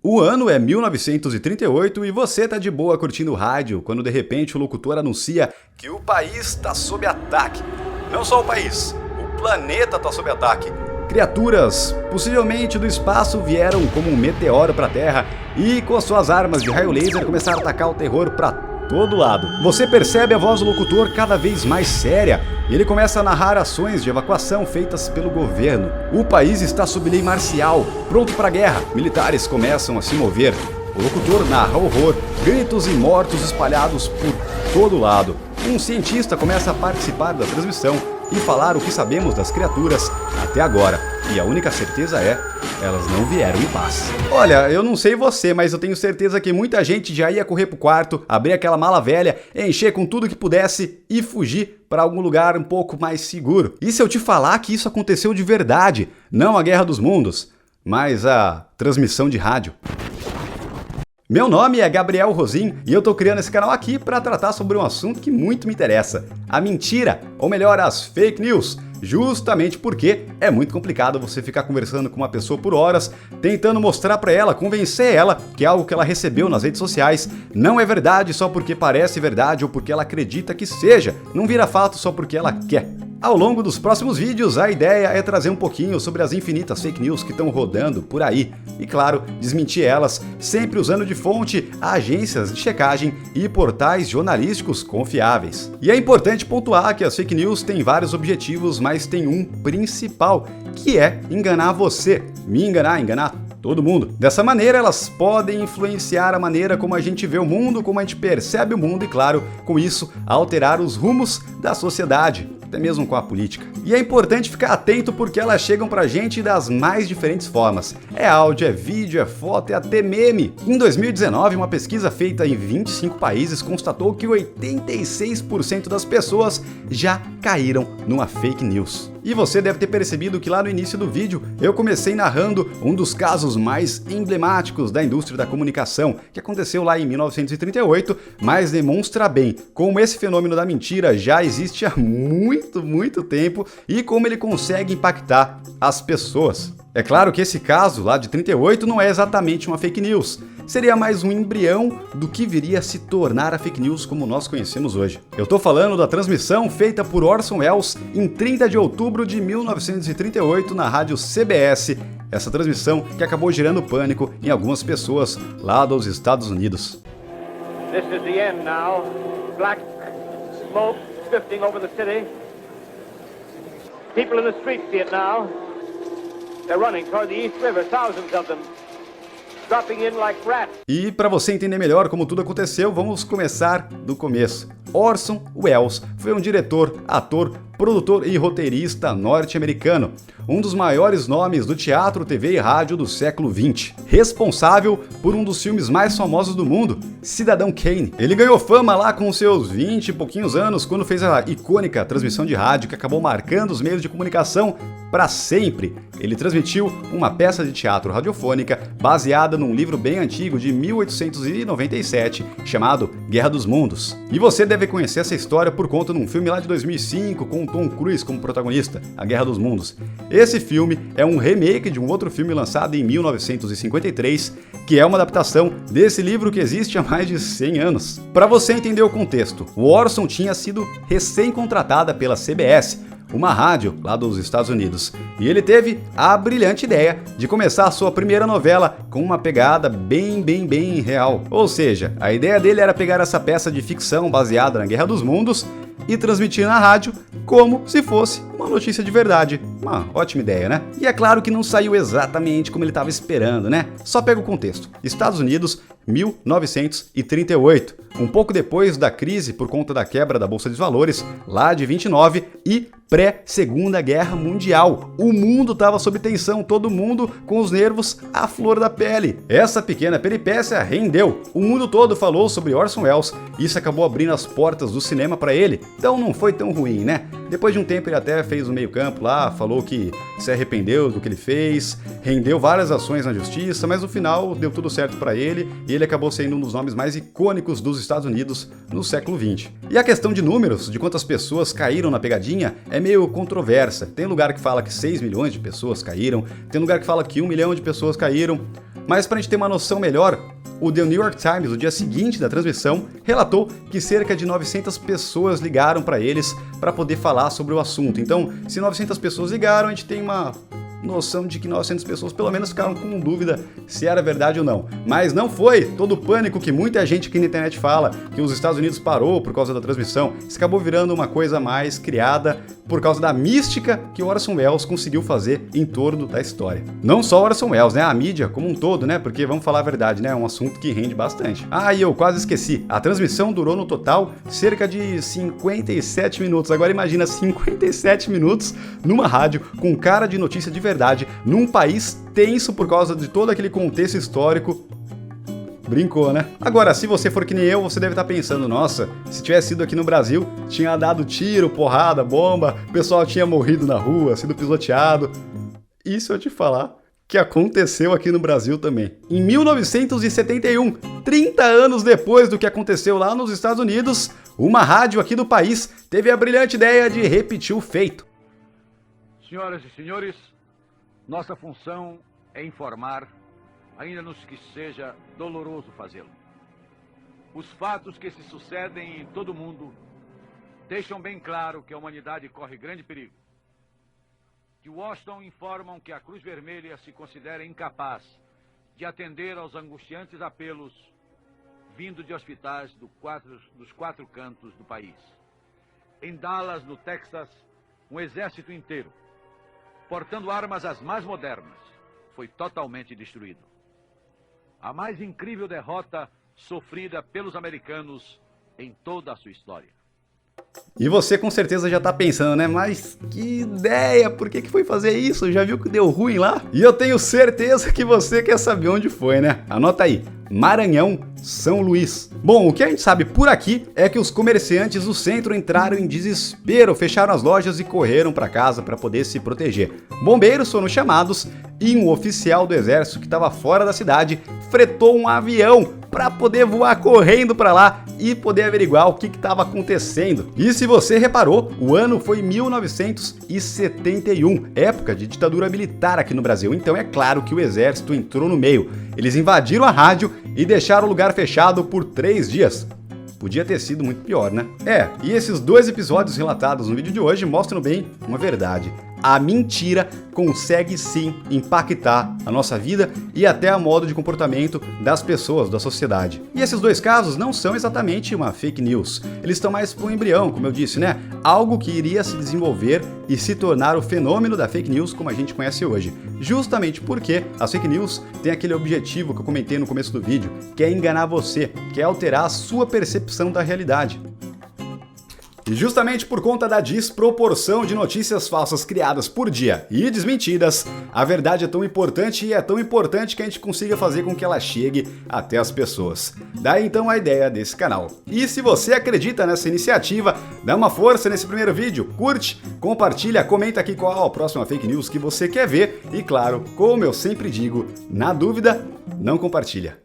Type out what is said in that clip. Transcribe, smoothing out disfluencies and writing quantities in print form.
O ano é 1938 e você tá de boa curtindo o rádio quando de repente o locutor anuncia que o país está sob ataque. Não só o país, o planeta está sob ataque. Criaturas, possivelmente do espaço, vieram como um meteoro para a Terra e com as suas armas de raio laser começaram a atacar o terror para todo lado. Você percebe a voz do locutor cada vez mais séria e ele começa a narrar ações de evacuação feitas pelo governo. O país está sob lei marcial, pronto para a guerra. Militares começam a se mover. O locutor narra horror, gritos e mortos espalhados por todo lado. Um cientista começa a participar da transmissão e falar o que sabemos das criaturas até agora. E a única certeza é, elas não vieram em paz. Olha, eu não sei você, mas eu tenho certeza que muita gente já ia correr pro quarto, abrir aquela mala velha, encher com tudo que pudesse e fugir para algum lugar um pouco mais seguro. E se eu te falar que isso aconteceu de verdade, não a Guerra dos Mundos, mas a transmissão de rádio? Meu nome é Gabriel Rosim e eu tô criando esse canal aqui para tratar sobre um assunto que muito me interessa, a mentira, ou melhor, as fake news. Justamente porque é muito complicado você ficar conversando com uma pessoa por horas, tentando mostrar para ela, convencer ela que algo que ela recebeu nas redes sociais não é verdade só porque parece verdade ou porque ela acredita que seja, não vira fato só porque ela quer. Ao longo dos próximos vídeos, a ideia é trazer um pouquinho sobre as infinitas fake news que estão rodando por aí e, claro, desmentir elas, sempre usando de fonte agências de checagem e portais jornalísticos confiáveis. E é importante pontuar que as fake news têm vários objetivos, mas tem um principal, que é enganar você, me enganar todo mundo. Dessa maneira, elas podem influenciar a maneira como a gente vê o mundo, como a gente percebe o mundo e, claro, com isso, alterar os rumos da sociedade, até mesmo com a política. E é importante ficar atento porque elas chegam pra gente das mais diferentes formas. É áudio, é vídeo, é foto, é até meme. Em 2019, uma pesquisa feita em 25 países constatou que 86% das pessoas já caíram numa fake news. E você deve ter percebido que lá no início do vídeo eu comecei narrando um dos casos mais emblemáticos da indústria da comunicação, que aconteceu lá em 1938, mas demonstra bem como esse fenômeno da mentira já existe há muito tempo e como ele consegue impactar as pessoas. É claro que esse caso lá de 38 não é exatamente uma fake news, seria mais um embrião do que viria a se tornar a fake news como nós conhecemos hoje. Eu tô falando da transmissão feita por Orson Welles em 30 de outubro de 1938 na rádio CBS, essa transmissão que acabou gerando pânico em algumas pessoas lá dos Estados Unidos. This is the end now. Black smoke drifting over the city. People in the streets see it now. They're running toward the East River, thousands of them. Dropping in like rats. E para você entender melhor como tudo aconteceu, vamos começar do começo. Orson Welles foi um diretor, ator, produtor e roteirista norte-americano, um dos maiores nomes do teatro, TV e rádio do século XX, responsável por um dos filmes mais famosos do mundo, Cidadão Kane. Ele ganhou fama lá com seus 20 e pouquinhos anos quando fez a icônica transmissão de rádio que acabou marcando os meios de comunicação para sempre. Ele transmitiu uma peça de teatro radiofônica baseada num livro bem antigo de 1897 chamado Guerra dos Mundos. E você deve conhecer essa história por conta de um filme lá de 2005 com Tom Cruise como protagonista, A Guerra dos Mundos. Esse filme é um remake de um outro filme lançado em 1953, que é uma adaptação desse livro que existe há mais de 100 anos. Para você entender o contexto, o Orson tinha sido recém-contratada pela CBS, uma rádio lá dos Estados Unidos, e ele teve a brilhante ideia de começar a sua primeira novela com uma pegada bem real. Ou seja, a ideia dele era pegar essa peça de ficção baseada na Guerra dos Mundos e transmitir na rádio como se fosse uma notícia de verdade. Uma ótima ideia, né? E é claro que não saiu exatamente como ele estava esperando, né? Só pega o contexto. Estados Unidos, 1938. Um pouco depois da crise por conta da quebra da Bolsa de Valores, lá de 29, e pré-Segunda Guerra Mundial. O mundo estava sob tensão, todo mundo com os nervos à flor da pele. Essa pequena peripécia rendeu. O mundo todo falou sobre Orson Welles e isso acabou abrindo as portas do cinema para ele. Então não foi tão ruim, né? Depois de um tempo ele até fez o meio campo lá, falou que se arrependeu do que ele fez, rendeu várias ações na justiça, mas no final deu tudo certo para ele e ele acabou sendo um dos nomes mais icônicos dos Estados Unidos no século XX. E a questão de números, de quantas pessoas caíram na pegadinha, é meio controversa. Tem lugar que fala que 6 milhões de pessoas caíram, tem lugar que fala que 1 milhão de pessoas caíram, mas para a gente ter uma noção melhor, o The New York Times, no dia seguinte da transmissão, relatou que cerca de 900 pessoas ligaram para eles para poder falar sobre o assunto. Então, se 900 pessoas ligaram, a gente tem uma noção de que 900 pessoas pelo menos ficaram com dúvida se era verdade ou não. Mas não foi todo o pânico que muita gente aqui na internet fala, que os Estados Unidos parou por causa da transmissão. Isso acabou virando uma coisa mais criada por causa da mística que o Orson Welles conseguiu fazer em torno da história. Não só o Orson Welles, né? A mídia como um todo, né? Porque vamos falar a verdade, né? É um assunto que rende bastante. Ah, e eu quase esqueci. A transmissão durou no total cerca de 57 minutos. Agora imagina 57 minutos numa rádio com cara de notícia de verdade, num país tenso por causa de todo aquele contexto histórico. Brincou, né? Agora, se você for que nem eu, você deve estar pensando, nossa, se tivesse sido aqui no Brasil, tinha dado tiro, porrada, bomba, o pessoal tinha morrido na rua, sido pisoteado. Isso eu te falar que aconteceu aqui no Brasil também. Em 1971, 30 anos depois do que aconteceu lá nos Estados Unidos, uma rádio aqui do país teve a brilhante ideia de repetir o feito. Senhoras e senhores, nossa função é informar, ainda nos que seja doloroso fazê-lo. Os fatos que se sucedem em todo o mundo deixam bem claro que a humanidade corre grande perigo. De Washington informam que a Cruz Vermelha se considera incapaz de atender aos angustiantes apelos vindo de hospitais dos quatro cantos do país. Em Dallas, no Texas, um exército inteiro, portando armas as mais modernas, foi totalmente destruído. A mais incrível derrota sofrida pelos americanos em toda a sua história. E você com certeza já tá pensando, né? Mas que ideia! Por que foi fazer isso? Já viu que deu ruim lá? E eu tenho certeza que você quer saber onde foi, né? Anota aí. Maranhão, São Luís. Bom, o que a gente sabe por aqui é que os comerciantes do centro entraram em desespero, fecharam as lojas e correram para casa para poder se proteger. Bombeiros foram chamados e um oficial do exército que estava fora da cidade fretou um avião para poder voar correndo para lá e poder averiguar o que estava acontecendo. E se você reparou, o ano foi 1971, época de ditadura militar aqui no Brasil. Então é claro que o exército entrou no meio. Eles invadiram a rádio e deixaram o lugar fechado por 3 dias. Podia ter sido muito pior, né? E esses 2 episódios relatados no vídeo de hoje mostram bem uma verdade. A mentira consegue sim impactar a nossa vida e até a modo de comportamento das pessoas, da sociedade. E esses 2 casos não são exatamente uma fake news. Eles estão mais para um embrião, como eu disse, né? Algo que iria se desenvolver e se tornar o fenômeno da fake news como a gente conhece hoje. Justamente porque as fake news têm aquele objetivo que eu comentei no começo do vídeo, que é enganar você, que é alterar a sua percepção da realidade. E justamente por conta da desproporção de notícias falsas criadas por dia e desmentidas, a verdade é tão importante e é tão importante que a gente consiga fazer com que ela chegue até as pessoas. Daí então a ideia desse canal. E se você acredita nessa iniciativa, dá uma força nesse primeiro vídeo, curte, compartilha, comenta aqui qual a próxima fake news que você quer ver e claro, como eu sempre digo, na dúvida, não compartilha.